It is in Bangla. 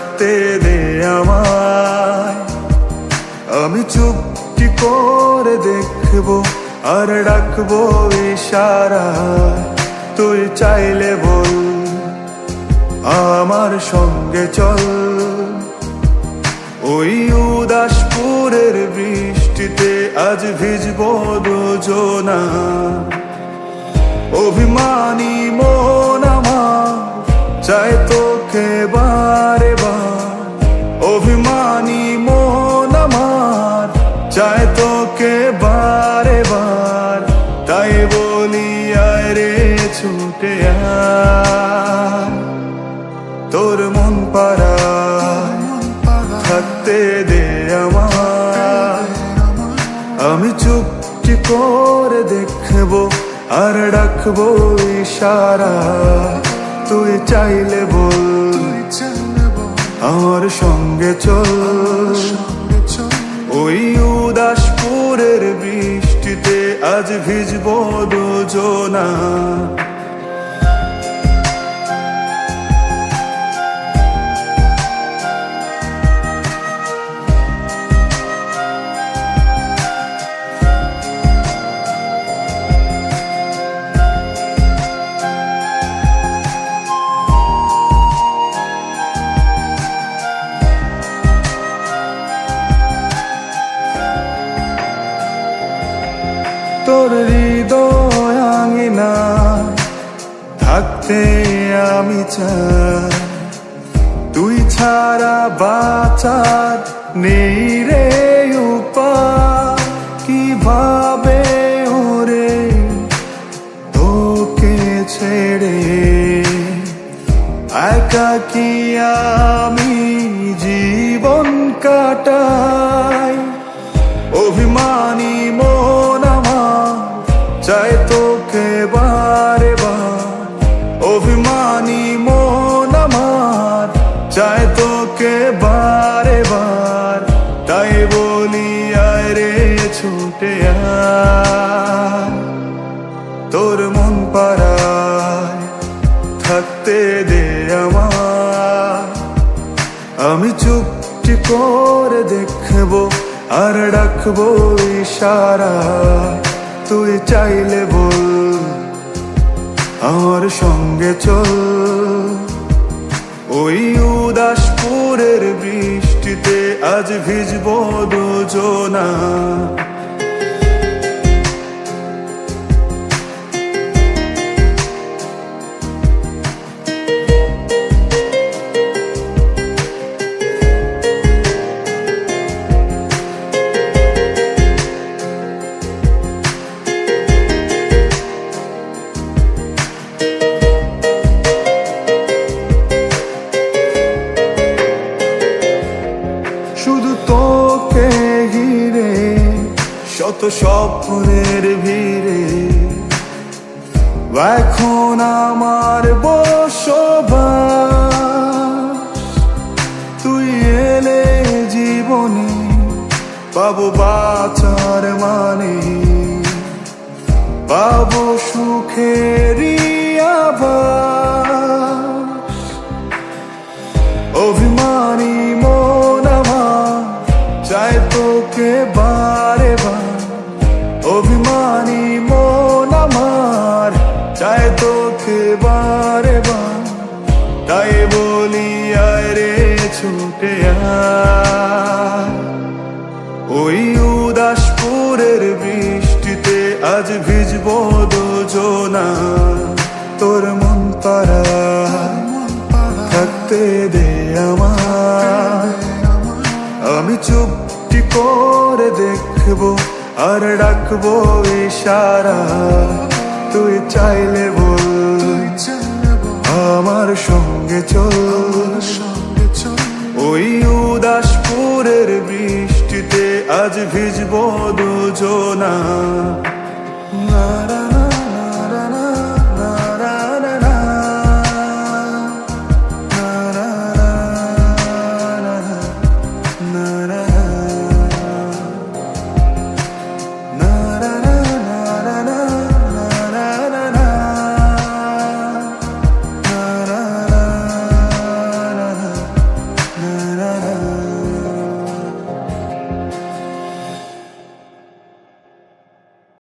থাকতে দে আমায়। আমি চুপটি করে দেখবো আর ডাকবো ইশারায়, তুই চাইলে বল আমার সঙ্গে চল। ওই উদাসপুরের বৃষ্টিতে আজ ভিজবো দুজনা। অভিমানী মন আমার চায় তোকে বারে বার, অভিমানী মন আমার চায় তোকে বারে বার। তাই বলি আয় রে ছুটে আয়, তোর মন পাড়ায় থাকতে দে আমায়। আমি চুপটি করে দেখবো আর ডাকবো ইশারায়, তুই চাইলে বল আমার সঙ্গে চল। ওই উদাসপুরের বৃষ্টিতে আজ ভিজবো দুজনা। তোর হৃদয় আঙিনা থাকতে আমি চাই, তুই ছাড়া বাঁচার নেই রে উপায়। কিভাবে ওরে তোকে ছেড়ে একাকী আমি জীবন কাটাই। অভিমানী মন আমার চায় তোকে বারে বার, অভিমানী মন আমার চায় তোকে বারে বার। তাই বলি আয় রে ছুটে আয়, তোর মন পাড়ায় থাকতে দে আমায়। আমি চুপটি করে দেখবো আর ডাকবো ইশারায়, তুই চাইলে বল আমার সঙ্গে চল। ওই উদাসপুরের বৃষ্টিতে আজ ভিজবো দুজনা। শুধু তোকে ঘিরে শত স্বপ্নের ভিড়ে, এখন আমার বসবাস। তুই এলে জীবনে পাবো বাঁচার মানে, পাবো সুখেরই আভাস। অভিমানী মন আমার চায় তোকে বারে বার, অভিমানী মন আমার চায় তোকে বারে বার। তাই বলি আয় রে ছুটে আয়, ওই উদাসপুরের বৃষ্টিতে আজ ভিজবো দুজনা। তোর মন পাড়ায় থাকতে দে আমায়। আমি চুপটি করে দেখবো আর ডাকবো ইশারায়, তুই চাইলে বল আমার সঙ্গে চল। ওই উদাসপুরের বৃষ্টিতে আজ ভিজবো দুজনা।